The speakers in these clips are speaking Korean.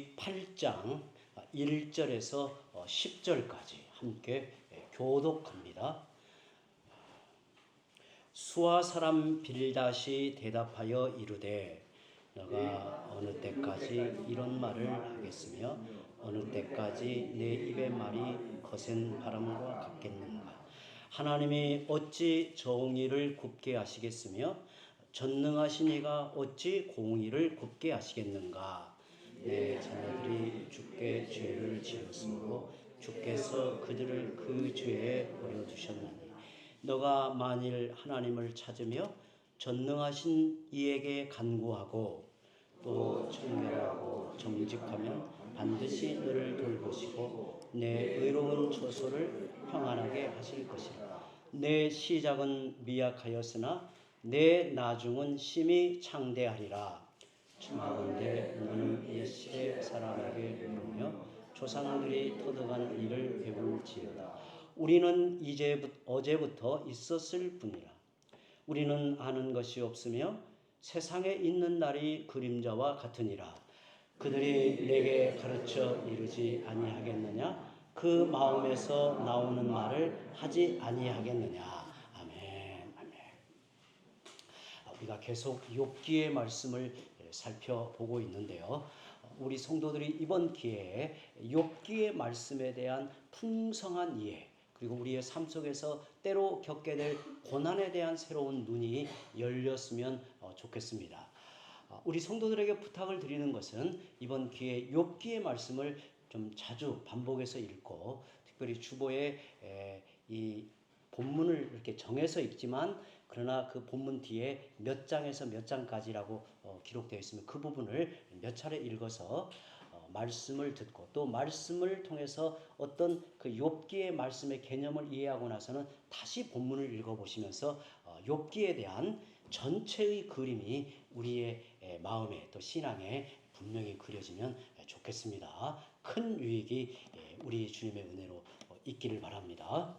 신명기 8장 1절에서 10절까지 함께 교독합니다. 수아 사람 빌닷이 대답하여 이르되 너가 어느 때까지 이런 말을 하겠으며 어느 때까지 내 입의 말이 거센 바람과 같겠는가. 하나님이 어찌 정의를 굽게 하시겠으며 전능하신 이가 어찌 공의를 굽게 하시겠는가. 내 자녀들이 주께 죄를 지었으므로 주께서 그들을 그 죄에 버려두셨나니 너가 만일 하나님을 찾으며 전능하신 이에게 간구하고 또 청결하고 정직하면 반드시 너를 돌보시고 내 의로운 처소를 평안하게 하실 것이라. 내 시작은 미약하였으나 내 나중은 심히 창대하리라. 청하건대 너는 옛시대 사람에게 물으며 조상들이 터득한 일을 배울지어다. 우리는 어제부터 있었을 뿐이라. 우리는 아는 것이 없으며 세상에 있는 날이 그림자와 같으니라. 그들이 내게 가르쳐 이르지 아니하겠느냐? 그 마음에서 나오는 말을 하지 아니하겠느냐? 아멘. 아멘. 우리가 계속 욥기의 말씀을 살펴보고 있는데요. 우리 성도들이 이번 기회에 욥기의 말씀에 대한 풍성한 이해, 그리고 우리의 삶 속에서 때로 겪게 될 고난에 대한 새로운 눈이 열렸으면 좋겠습니다. 우리 성도들에게 부탁을 드리는 것은 이번 기회에 욥기의 말씀을 좀 자주 반복해서 읽고, 특별히 주보에 이 본문을 이렇게 정해서 읽지만 그러나 그 본문 뒤에 몇 장에서 몇 장까지라고 기록되어 있으면 그 부분을 몇 차례 읽어서 말씀을 듣고 또 말씀을 통해서 어떤 그 욥기의 말씀의 개념을 이해하고 나서는 다시 본문을 읽어보시면서 욥기에 대한 전체의 그림이 우리의 마음에 또 신앙에 분명히 그려지면 좋겠습니다. 큰 유익이 우리 주님의 은혜로 있기를 바랍니다.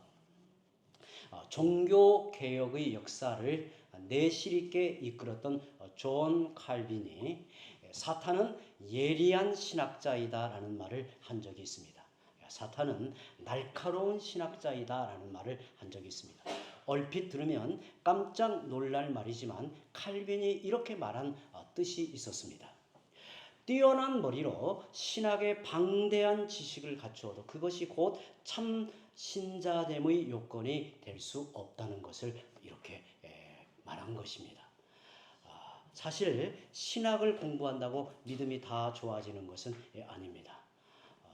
종교개혁의 역사를 내실 있게 이끌었던 존 칼빈이 사탄은 예리한 신학자이다 라는 말을 한 적이 있습니다. 사탄은 날카로운 신학자이다 라는 말을 한 적이 있습니다. 얼핏 들으면 깜짝 놀랄 말이지만 칼빈이 이렇게 말한 뜻이 있었습니다. 뛰어난 머리로 신학의 방대한 지식을 갖추어도 그것이 곧 참 신자됨의 요건이 될 수 없다는 것을 이렇게 말한 것입니다. 사실 신학을 공부한다고 믿음이 다 좋아지는 것은 아닙니다.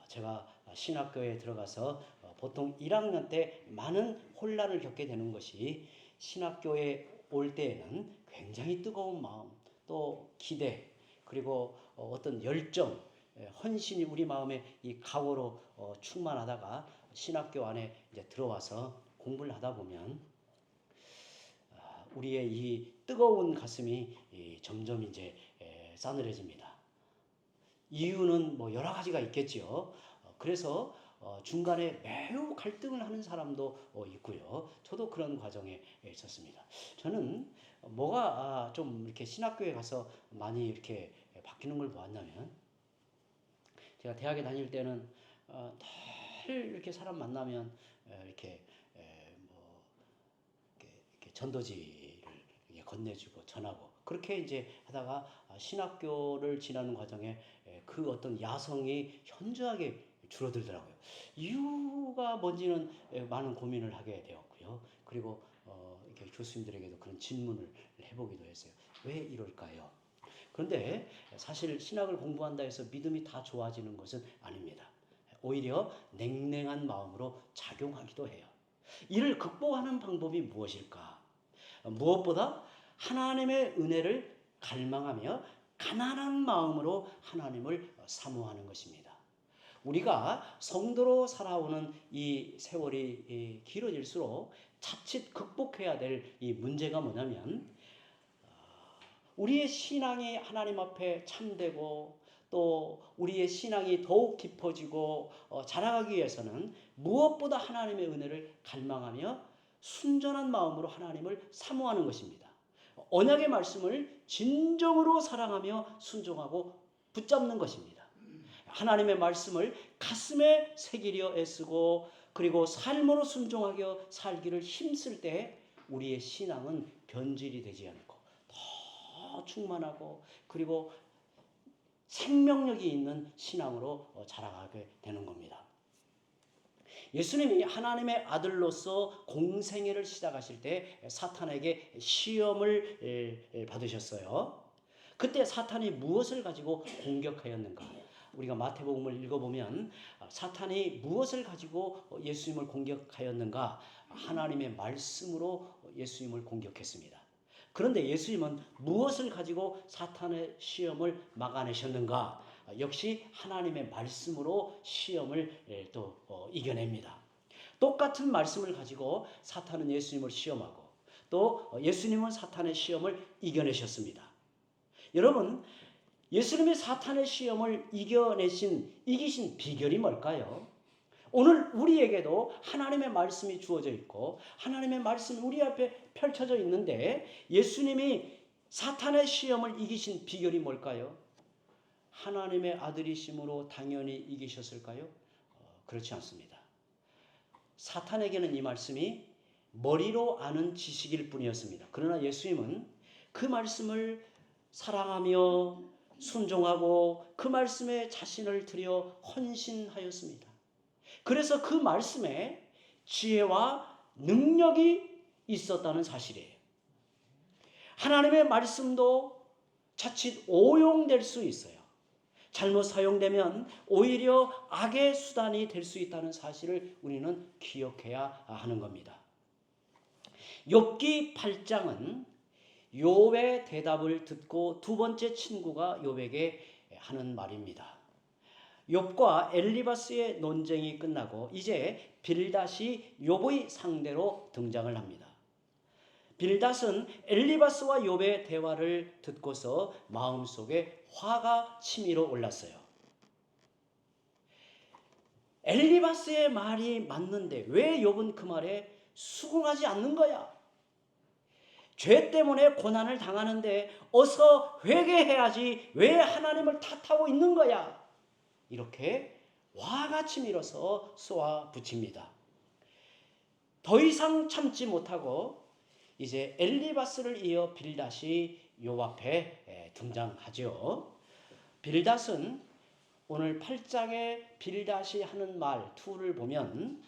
제가 신학교에 들어가서 보통 1학년 때 많은 혼란을 겪게 되는 것이, 신학교에 올 때에는 굉장히 뜨거운 마음, 또 기대, 그리고 어떤 열정, 헌신이 우리 마음에 이 각오로 충만하다가 신학교 안에 이제 들어와서 공부를 하다 보면 우리의 이 뜨거운 가슴이 점점 이제 싸늘해집니다. 이유는 뭐 여러 가지가 있겠지요. 그래서 중간에 매우 갈등을 하는 사람도 있고요. 저도 그런 과정에 있었습니다. 저는 뭐가 좀 이렇게 신학교에 가서 많이 이렇게 바뀌는 걸 보았냐면, 제가 대학에 다닐 때는 늘 이렇게 사람 만나면 이렇게 전도지를 건네주고 전하고 그렇게 이제 하다가 신학교를 지나는 과정에 그 어떤 야성이 현저하게 줄어들더라고요. 이유가 뭔지는 많은 고민을 하게 되었고요. 그리고 이렇게 교수님들에게도 그런 질문을 해보기도 했어요. 왜 이럴까요? 그런데 사실 신학을 공부한다 해서 믿음이 다 좋아지는 것은 아닙니다. 오히려 냉랭한 마음으로 작용하기도 해요. 이를 극복하는 방법이 무엇일까? 무엇보다 하나님의 은혜를 갈망하며 가난한 마음으로 하나님을 사모하는 것입니다. 우리가 성도로 살아오는 이 세월이 길어질수록 자칫 극복해야 될 이 문제가 뭐냐면, 우리의 신앙이 하나님 앞에 참되고 또 우리의 신앙이 더욱 깊어지고 자라가기 위해서는 무엇보다 하나님의 은혜를 갈망하며 순전한 마음으로 하나님을 사모하는 것입니다. 언약의 말씀을 진정으로 사랑하며 순종하고 붙잡는 것입니다. 하나님의 말씀을 가슴에 새기려 애쓰고 그리고 삶으로 순종하여 살기를 힘쓸 때 우리의 신앙은 변질이 되지 않고 더 충만하고 그리고 생명력이 있는 신앙으로 자라가게 되는 겁니다. 예수님이 하나님의 아들로서 공생애를 시작하실 때 사탄에게 시험을 받으셨어요. 그때 사탄이 무엇을 가지고 공격하였는가? 우리가 마태복음을 읽어보면 사탄이 무엇을 가지고 예수님을 공격하였는가? 하나님의 말씀으로 예수님을 공격했습니다. 그런데 예수님은 무엇을 가지고 사탄의 시험을 막아내셨는가? 역시 하나님의 말씀으로 시험을 또 이겨냅니다. 똑같은 말씀을 가지고 사탄은 예수님을 시험하고 또 예수님은 사탄의 시험을 이겨내셨습니다. 여러분, 예수님이 사탄의 시험을 이기신 비결이 뭘까요? 오늘 우리에게도 하나님의 말씀이 주어져 있고 하나님의 말씀이 우리 앞에 펼쳐져 있는데 예수님이 사탄의 시험을 이기신 비결이 뭘까요? 하나님의 아들이심으로 당연히 이기셨을까요? 그렇지 않습니다. 사탄에게는 이 말씀이 머리로 아는 지식일 뿐이었습니다. 그러나 예수님은 그 말씀을 사랑하며 순종하고 그 말씀에 자신을 들여 헌신하였습니다. 그래서 그 말씀에 지혜와 능력이 있었다는 사실이에요. 하나님의 말씀도 자칫 오용될 수 있어요. 잘못 사용되면 오히려 악의 수단이 될 수 있다는 사실을 우리는 기억해야 하는 겁니다. 욥기 8장은 욥의 대답을 듣고 두 번째 친구가 욥에게 하는 말입니다. 욥과 엘리바스의 논쟁이 끝나고 이제 빌닷이 욥의 상대로 등장을 합니다. 빌닷은 엘리바스와 욥의 대화를 듣고서 마음속에 화가 치밀어 올랐어요. 엘리바스의 말이 맞는데 왜 욥은 그 말에 수긍하지 않는 거야? 죄 때문에 고난을 당하는데 어서 회개해야지 왜 하나님을 탓하고 있는 거야? 이렇게 화가 치밀어서 쏘아붙입니다. 더 이상 참지 못하고 이제 엘리바스를 이어 빌닷이 욥 앞에 등장하죠. 빌닷은 오늘 8장에 빌닷이 하는 말 2를 보면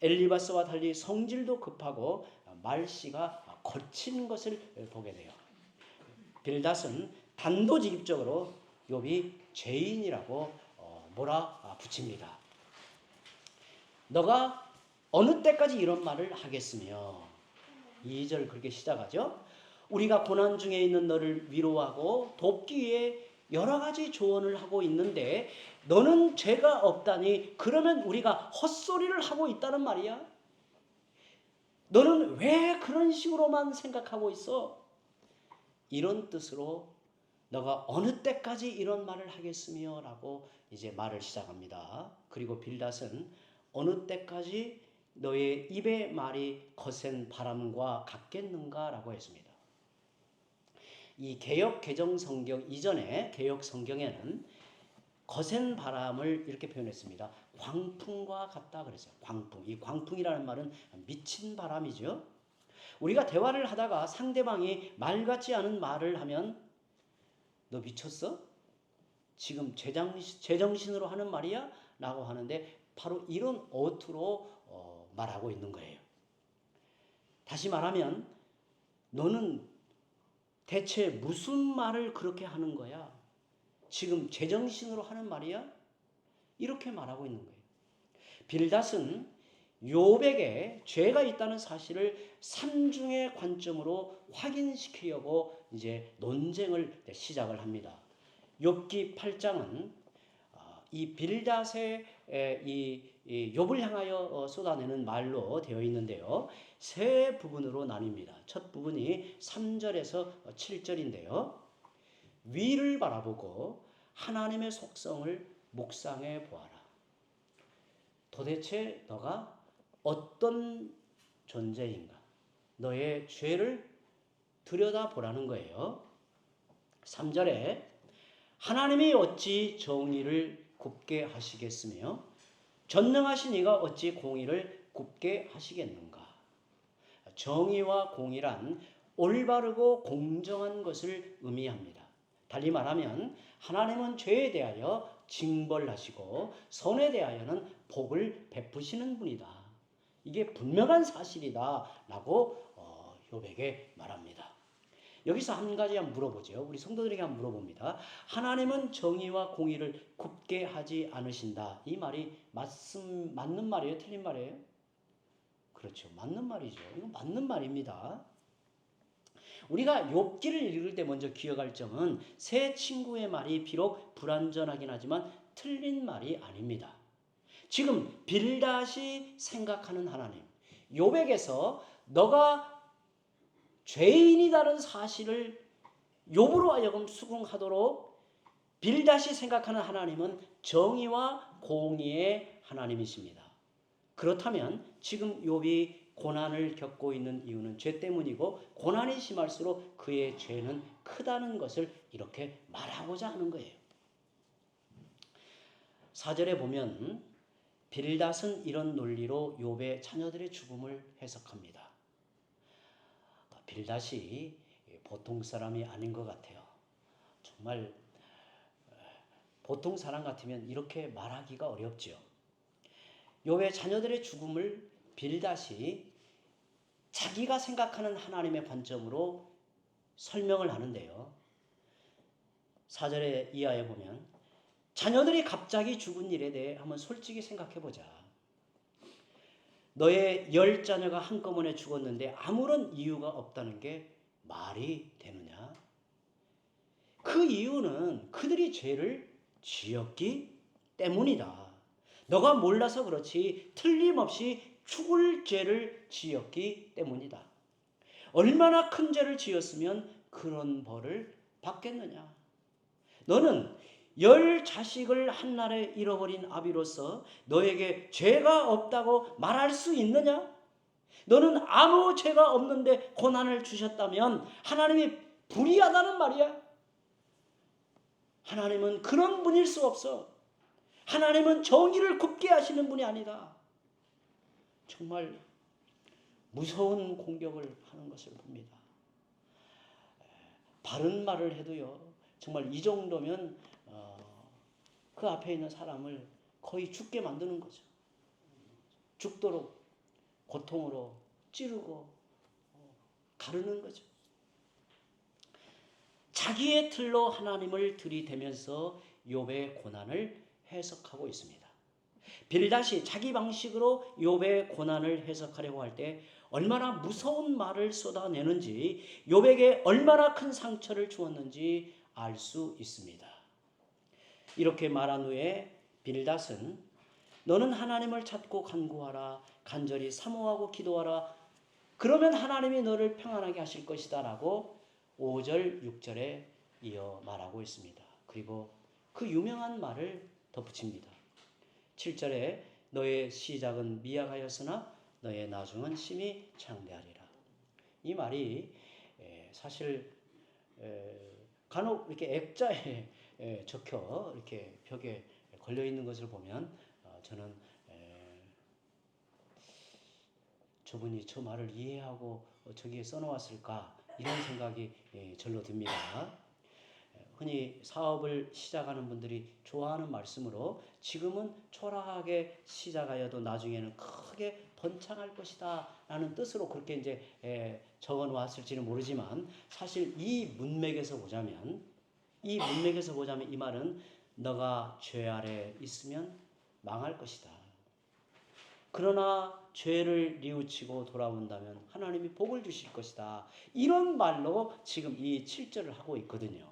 엘리바스와 달리 성질도 급하고 말씨가 거친 것을 보게 돼요. 빌닷은 단도직입적으로 욥이 죄인이라고 몰아붙입니다. 너가 어느 때까지 이런 말을 하겠으며 2절 그렇게 시작하죠. 우리가 고난 중에 있는 너를 위로하고 돕기 위해 여러 가지 조언을 하고 있는데 너는 죄가 없다니 그러면 우리가 헛소리를 하고 있다는 말이야. 너는 왜 그런 식으로만 생각하고 있어? 이런 뜻으로 너가 어느 때까지 이런 말을 하겠으며 라고 이제 말을 시작합니다. 그리고 빌닷은 어느 때까지 너의 입의 말이 거센 바람과 같겠는가 라고 했습니다. 이 개역 개정 성경 이전에 개역 성경에는 거센 바람을 이렇게 표현했습니다. 광풍과 같다 그랬어요. 광풍. 이 광풍이라는 말은 미친 바람이죠. 우리가 대화를 하다가 상대방이 말 같지 않은 말을 하면 너 미쳤어? 지금 제정신으로 하는 말이야? 라고 하는데 바로 이런 어투로 말하고 있는 거예요. 다시 말하면 너는 대체 무슨 말을 그렇게 하는 거야? 지금 제정신으로 하는 말이야? 이렇게 말하고 있는 거예요. 빌닷은 욥에게 죄가 있다는 사실을 삼중의 관점으로 확인시키려고 이제 논쟁을 시작을 합니다. 욥기 8장은 이 빌닷의 이 욥을 향하여 쏟아내는 말로 되어 있는데요. 세 부분으로 나뉩니다. 첫 부분이 3절에서 7절인데요. 위를 바라보고 하나님의 속성을 묵상해 보아라. 도대체 너가 어떤 존재인가? 너의 죄를 들여다보라는 거예요. 3절에 하나님이 어찌 정의를 굽게 하시겠으며 전능하신 이가 어찌 공의를 굽게 하시겠는가. 정의와 공의란 올바르고 공정한 것을 의미합니다. 달리 말하면 하나님은 죄에 대하여 징벌하시고 선에 대하여는 복을 베푸시는 분이다. 이게 분명한 사실이다라고 욥에게 말합니다. 여기서 한 가지 한번 물어보죠. 우리 성도들에게 한번 물어봅니다. 하나님은 정의와 공의를 굽게 하지 않으신다. 이 말이 맞는 말이에요? 틀린 말이에요? 그렇죠. 맞는 말이죠. 이거 맞는 말입니다. 우리가 욥기를 읽을 때 먼저 기억할 점은 새 친구의 말이 비록 불완전하긴 하지만 틀린 말이 아닙니다. 지금 빌닷이 생각하는 하나님, 욥에게서 너가 죄인이라는 사실을 욥으로 하여금 수긍하도록 빌닷이 생각하는 하나님은 정의와 공의의 하나님이십니다. 그렇다면 지금 욥이 고난을 겪고 있는 이유는 죄 때문이고 고난이 심할수록 그의 죄는 크다는 것을 이렇게 말하고자 하는 거예요. 4절에 보면 빌닷은 이런 논리로 욥의 자녀들의 죽음을 해석합니다. 빌닷이 보통 사람이 아닌 것 같아요. 정말 보통 사람 같으면 이렇게 말하기가 어렵죠. 욥의 자녀들의 죽음을 빌닷이 자기가 생각하는 하나님의 관점으로 설명을 하는데요. 4절의 이하에 보면 자녀들이 갑자기 죽은 일에 대해 한번 솔직히 생각해 보자. 너의 10자녀가 한꺼번에 죽었는데 아무런 이유가 없다는 게 말이 되느냐? 그 이유는 그들이 죄를 지었기 때문이다. 너가 몰라서 그렇지 틀림없이 죽을 죄를 지었기 때문이다. 얼마나 큰 죄를 지었으면 그런 벌을 받겠느냐? 너는 10 자식을 한날에 잃어버린 아비로서 너에게 죄가 없다고 말할 수 있느냐? 너는 아무 죄가 없는데 고난을 주셨다면 하나님이 불의하다는 말이야. 하나님은 그런 분일 수 없어. 하나님은 정의를 굽게 하시는 분이 아니다. 정말 무서운 공격을 하는 것을 봅니다. 바른 말을 해도요. 정말 이 정도면 그 앞에 있는 사람을 거의 죽게 만드는 거죠. 죽도록 고통으로 찌르고 가르는 거죠. 자기의 틀로 하나님을 들이대면서 욥의 고난을 해석하고 있습니다. 빌닷이 자기 방식으로 욥의 고난을 해석하려고 할 때 얼마나 무서운 말을 쏟아내는지, 욥에게 얼마나 큰 상처를 주었는지 알 수 있습니다. 이렇게 말한 후에 빌닷은 너는 하나님을 찾고 간구하라, 간절히 사모하고 기도하라, 그러면 하나님이 너를 평안하게 하실 것이다 라고 5절 6절에 이어 말하고 있습니다. 그리고 그 유명한 말을 덧붙입니다. 7절에 너의 시작은 미약하였으나 너의 나중은 심히 창대하리라. 이 말이 사실 간혹 이렇게 액자에 적혀 이렇게 벽에 걸려 있는 것을 보면 저는 저분이 저 말을 이해하고 저기에 써놓았을까 이런 생각이 절로 듭니다. 흔히 사업을 시작하는 분들이 좋아하는 말씀으로 지금은 초라하게 시작하여도 나중에는 크게 번창할 것이다 라는 뜻으로 그렇게 이제 적어 놓았을지는 모르지만 사실 이 문맥에서 보자면 이 말은 너가 죄 아래 있으면 망할 것이다. 그러나 죄를 뉘우치고 돌아온다면 하나님이 복을 주실 것이다. 이런 말로 지금 이 7절을 하고 있거든요.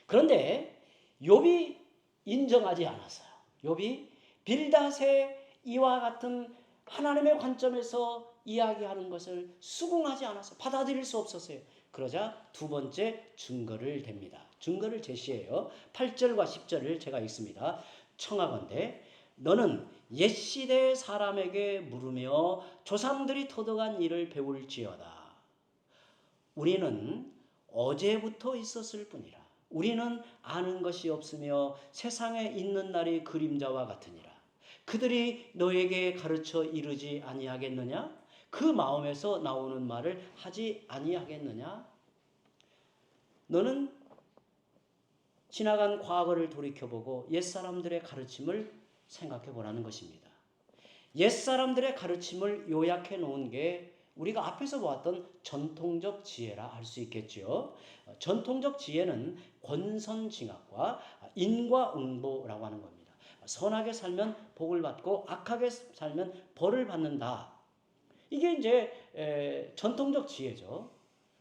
그런데 욥이 인정하지 않았어요. 욥이 빌닷의 이와 같은 하나님의 관점에서 이야기하는 것을 수긍하지 않았어요. 받아들일 수 없었어요. 그러자 두 번째 증거를 댑니다. 증거를 제시해요. 8절과 10절을 제가 읽습니다. 청하건대 너는 옛시대 사람에게 물으며 조상들이 터득한 일을 배울지어다. 우리는 어제부터 있었을 뿐이라. 우리는 아는 것이 없으며 세상에 있는 날이 그림자와 같으니라. 그들이 너에게 가르쳐 이르지 아니하겠느냐? 그 마음에서 나오는 말을 하지 아니하겠느냐? 너는 지나간 과거를 돌이켜보고 옛사람들의 가르침을 생각해 보라는 것입니다. 옛사람들의 가르침을 요약해 놓은 게 우리가 앞에서 보았던 전통적 지혜라 할 수 있겠죠. 전통적 지혜는 권선징악과 인과응보라고 하는 겁니다. 선하게 살면 복을 받고 악하게 살면 벌을 받는다. 이게 이제 전통적 지혜죠.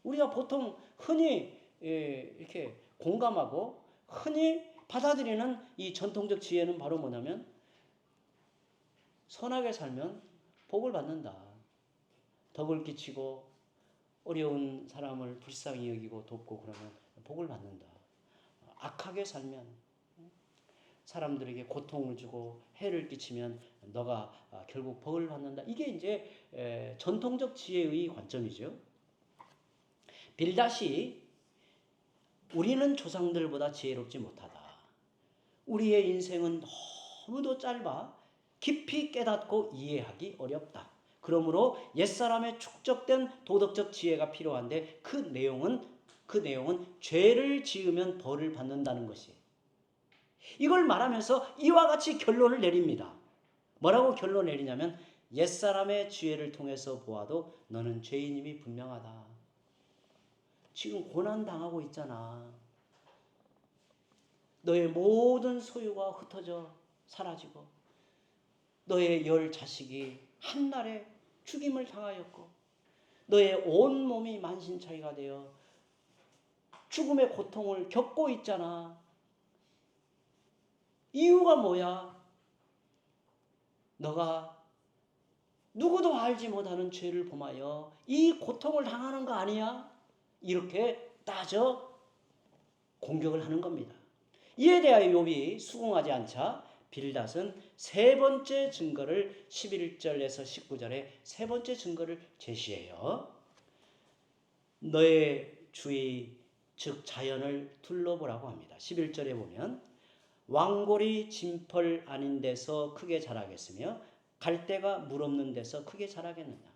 우리가 보통 흔히 이렇게 공감하고 흔히 받아들이는 이 전통적 지혜는 바로 뭐냐면 선하게 살면 복을 받는다. 덕을 끼치고 어려운 사람을 불쌍히 여기고 돕고 그러면 복을 받는다. 악하게 살면 사람들에게 고통을 주고 해를 끼치면 너가 결국 벌을 받는다. 이게 이제 전통적 지혜의 관점이죠. 빌닷이 우리는 조상들보다 지혜롭지 못하다. 우리의 인생은 너무도 짧아 깊이 깨닫고 이해하기 어렵다. 그러므로 옛사람의 축적된 도덕적 지혜가 필요한데 그 내용은 죄를 지으면 벌을 받는다는 것이. 이걸 말하면서 이와 같이 결론을 내립니다. 뭐라고 결론 내리냐면 옛사람의 지혜를 통해서 보아도 너는 죄인임이 분명하다. 지금 고난당하고 있잖아. 너의 모든 소유가 흩어져 사라지고 너의 10 자식이 한날에 죽임을 당하였고 너의 온 몸이 만신창이가 되어 죽음의 고통을 겪고 있잖아. 이유가 뭐야? 너가 누구도 알지 못하는 죄를 범하여 이 고통을 당하는 거 아니야? 이렇게 따져 공격을 하는 겁니다. 이에 대하여 욥이 수긍하지 않자 빌닷은 세 번째 증거를 11절에서 19절에 세 번째 증거를 제시해요. 너의 주의 즉 자연을 둘러보라고 합니다. 11절에 보면 왕골이 진펄 아닌 데서 크게 자라겠으며 갈대가 물 없는 데서 크게 자라겠느냐.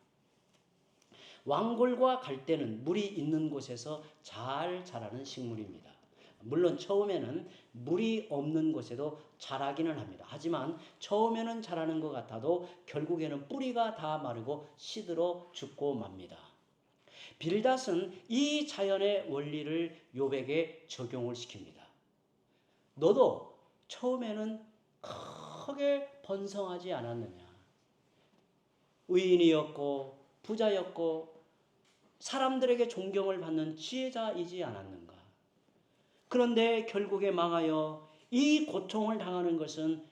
왕골과 갈대는 물이 있는 곳에서 잘 자라는 식물입니다. 물론 처음에는 물이 없는 곳에도 자라기는 합니다. 하지만 처음에는 자라는 것 같아도 결국에는 뿌리가 다 마르고 시들어 죽고 맙니다. 빌닷은 이 자연의 원리를 욥에게 적용을 시킵니다. 너도 처음에는 크게 번성하지 않았느냐. 의인이었고 부자였고 사람들에게 존경을 받는 지혜자이지 않았는가. 그런데 결국에 망하여 이 고통을 당하는 것은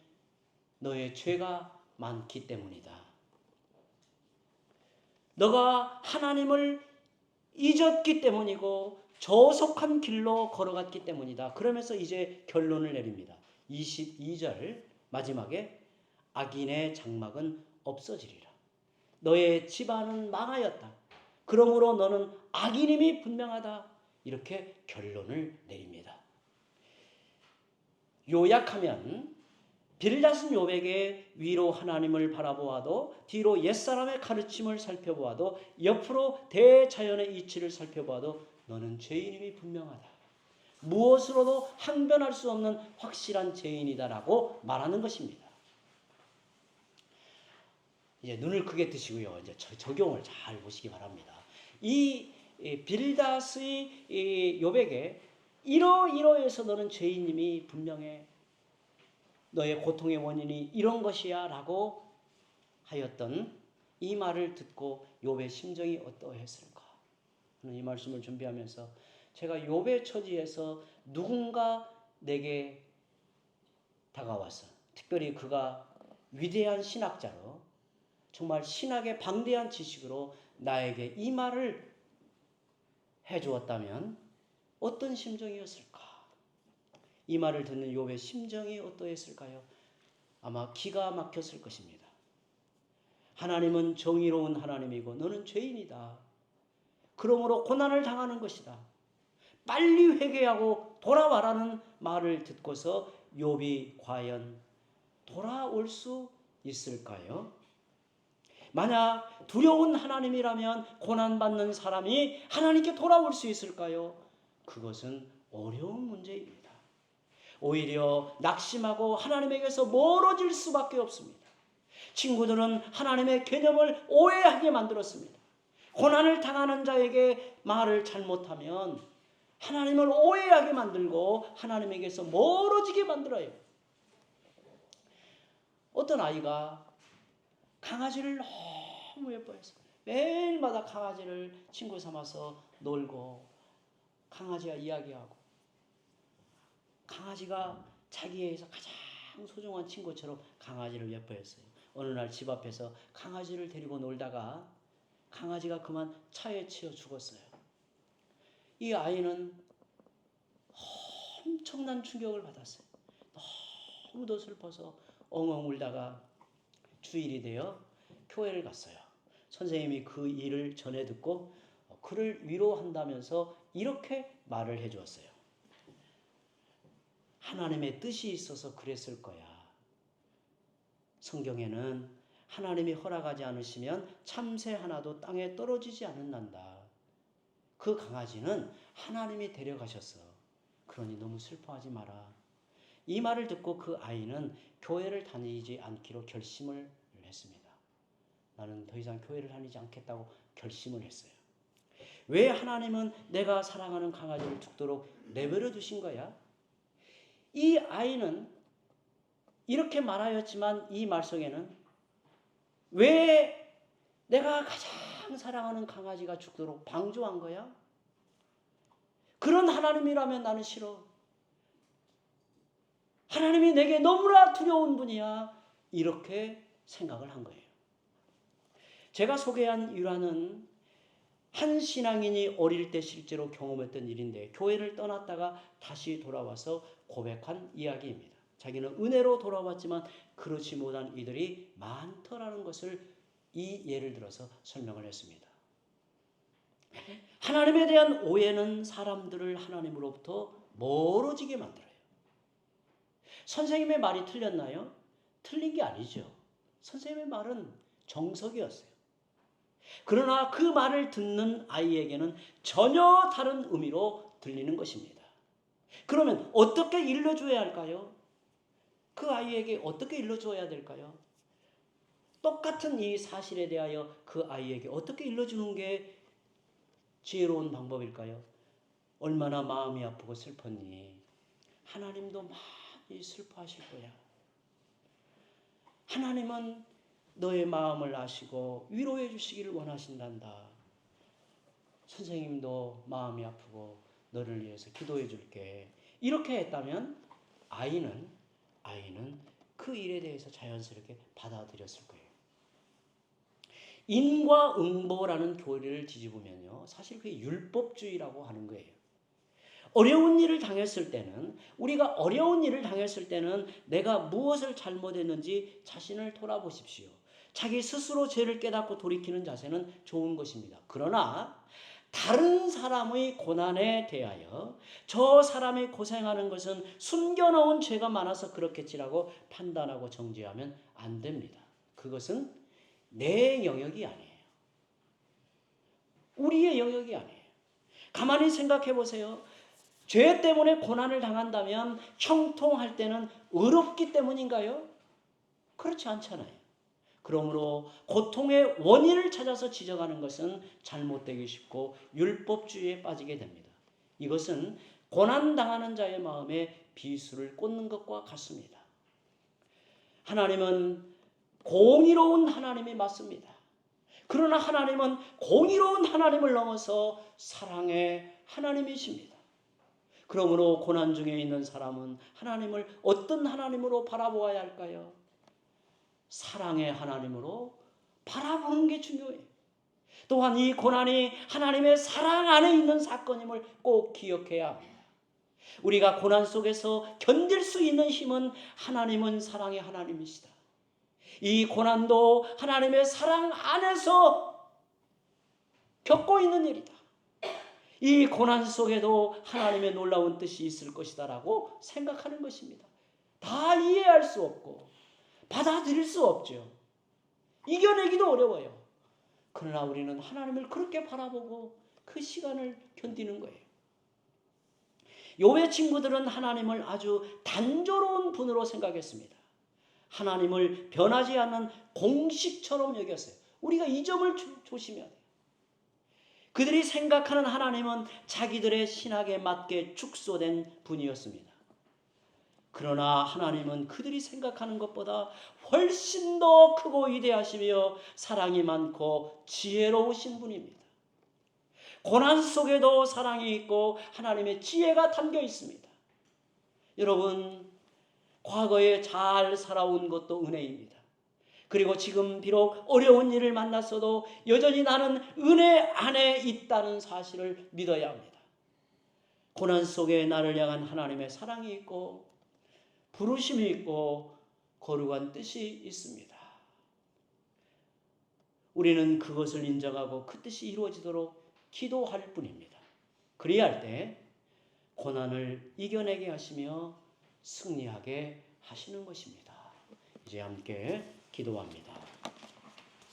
너의 죄가 많기 때문이다. 너가 하나님을 잊었기 때문이고 저속한 길로 걸어갔기 때문이다. 그러면서 이제 결론을 내립니다. 22절 마지막에 악인의 장막은 없어지리라. 너의 집안은 망하였다. 그러므로 너는 악인임이 분명하다. 이렇게 결론을 내립니다. 요약하면 빌닷은 욥에게 위로 하나님을 바라보아도 뒤로 옛사람의 가르침을 살펴보아도 옆으로 대자연의 이치를 살펴보아도 너는 죄인임이 분명하다. 무엇으로도 항변할 수 없는 확실한 죄인이다라고 말하는 것입니다. 이제 눈을 크게 뜨시고요. 이제 적용을 잘 보시기 바랍니다. 이 빌닷의 욥에게 이러이러해서 너는 죄인임이 분명해. 너의 고통의 원인이 이런 것이야 라고 하였던 이 말을 듣고 욥의 심정이 어떠했을까? 저는 이 말씀을 준비하면서 제가 욥의 처지에서 누군가 내게 다가와서 특별히 그가 위대한 신학자로 정말 신학의 방대한 지식으로 나에게 이 말을 해주었다면 어떤 심정이었을까? 이 말을 듣는 욥의 심정이 어떠했을까요? 아마 기가 막혔을 것입니다. 하나님은 정의로운 하나님이고 너는 죄인이다. 그러므로 고난을 당하는 것이다. 빨리 회개하고 돌아와라는 말을 듣고서 욥이 과연 돌아올 수 있을까요? 만약 두려운 하나님이라면 고난받는 사람이 하나님께 돌아올 수 있을까요? 그것은 어려운 문제입니다. 오히려 낙심하고 하나님에게서 멀어질 수밖에 없습니다. 친구들은 하나님의 개념을 오해하게 만들었습니다. 고난을 당하는 자에게 말을 잘못하면 하나님을 오해하게 만들고 하나님에게서 멀어지게 만들어요. 어떤 아이가 강아지를 너무 예뻐해서 매일마다 강아지를 친구 삼아서 놀고 강아지와 이야기하고 강아지가 자기에게서 가장 소중한 친구처럼 강아지를 예뻐했어요. 어느 날 집 앞에서 강아지를 데리고 놀다가 강아지가 그만 차에 치여 죽었어요. 이 아이는 엄청난 충격을 받았어요. 너무도 슬퍼서 엉엉 울다가 주일이 되어 교회를 갔어요. 선생님이 그 일을 전해 듣고 그를 위로한다면서 이렇게 말을 해주었어요. 하나님의 뜻이 있어서 그랬을 거야. 성경에는 하나님이 허락하지 않으시면 참새 하나도 땅에 떨어지지 않는단다. 그 강아지는 하나님이 데려가셨어. 그러니 너무 슬퍼하지 마라. 이 말을 듣고 그 아이는 교회를 다니지 않기로 결심을 했습니다. 나는 더 이상 교회를 다니지 않겠다고 결심을 했어요. 왜 하나님은 내가 사랑하는 강아지를 죽도록 내버려 두신 거야? 이 아이는 이렇게 말하였지만 이 말 속에는 왜 내가 가장 사랑하는 강아지가 죽도록 방조한 거야? 그런 하나님이라면 나는 싫어. 하나님이 내게 너무나 두려운 분이야. 이렇게 생각을 한 거예요. 제가 소개한 일화는 한 신앙인이 어릴 때 실제로 경험했던 일인데 교회를 떠났다가 다시 돌아와서 고백한 이야기입니다. 자기는 은혜로 돌아왔지만 그렇지 못한 이들이 많더라는 것을 이 예를 들어서 설명을 했습니다. 하나님에 대한 오해는 사람들을 하나님으로부터 멀어지게 만들어요. 선생님의 말이 틀렸나요? 틀린 게 아니죠. 선생님의 말은 정석이었어요. 그러나 그 말을 듣는 아이에게는 전혀 다른 의미로 들리는 것입니다. 그러면 어떻게 일러줘야 할까요? 그 아이에게 어떻게 일러줘야 될까요? 똑같은 이 사실에 대하여 그 아이에게 어떻게 일러주는 게 지혜로운 방법일까요? 얼마나 마음이 아프고 슬펐니? 하나님도 많이 슬퍼하실 거야. 하나님은 너의 마음을 아시고 위로해 주시기를 원하신단다. 선생님도 마음이 아프고 너를 위해서 기도해 줄게. 이렇게 했다면 아이는 그 일에 대해서 자연스럽게 받아들였을 거예요. 인과응보라는 교리를 뒤집으면요, 사실 그게 율법주의라고 하는 거예요. 어려운 일을 당했을 때는, 우리가 어려운 일을 당했을 때는 내가 무엇을 잘못했는지 자신을 돌아보십시오. 자기 스스로 죄를 깨닫고 돌이키는 자세는 좋은 것입니다. 그러나 다른 사람의 고난에 대하여 저 사람이 고생하는 것은 숨겨놓은 죄가 많아서 그렇겠지라고 판단하고 정죄하면 안 됩니다. 그것은 내 영역이 아니에요. 우리의 영역이 아니에요. 가만히 생각해 보세요. 죄 때문에 고난을 당한다면 형통할 때는 의롭기 때문인가요? 그렇지 않잖아요. 그러므로 고통의 원인을 찾아서 지적하는 것은 잘못되기 쉽고 율법주의에 빠지게 됩니다. 이것은 고난당하는 자의 마음에 비수를 꽂는 것과 같습니다. 하나님은 공의로운 하나님이 맞습니다. 그러나 하나님은 공의로운 하나님을 넘어서 사랑의 하나님이십니다. 그러므로 고난 중에 있는 사람은 하나님을 어떤 하나님으로 바라보아야 할까요? 사랑의 하나님으로 바라보는 게 중요해요. 또한 이 고난이 하나님의 사랑 안에 있는 사건임을 꼭 기억해야 합니다. 우리가 고난 속에서 견딜 수 있는 힘은 하나님은 사랑의 하나님이시다. 이 고난도 하나님의 사랑 안에서 겪고 있는 일이다. 이 고난 속에도 하나님의 놀라운 뜻이 있을 것이다라고 생각하는 것입니다. 다 이해할 수 없고 받아들일 수 없죠. 이겨내기도 어려워요. 그러나 우리는 하나님을 그렇게 바라보고 그 시간을 견디는 거예요. 욥의 친구들은 하나님을 아주 단조로운 분으로 생각했습니다. 하나님을 변하지 않는 공식처럼 여겼어요. 우리가 이 점을 조심해야 돼요. 그들이 생각하는 하나님은 자기들의 신학에 맞게 축소된 분이었습니다. 그러나 하나님은 그들이 생각하는 것보다 훨씬 더 크고 위대하시며 사랑이 많고 지혜로우신 분입니다. 고난 속에도 사랑이 있고 하나님의 지혜가 담겨 있습니다. 여러분, 과거에 잘 살아온 것도 은혜입니다. 그리고 지금 비록 어려운 일을 만났어도 여전히 나는 은혜 안에 있다는 사실을 믿어야 합니다. 고난 속에 나를 향한 하나님의 사랑이 있고 부르심이 있고 거룩한 뜻이 있습니다. 우리는 그것을 인정하고 그 뜻이 이루어지도록 기도할 뿐입니다. 그리할 때 고난을 이겨내게 하시며 승리하게 하시는 것입니다. 이제 함께 기도합니다.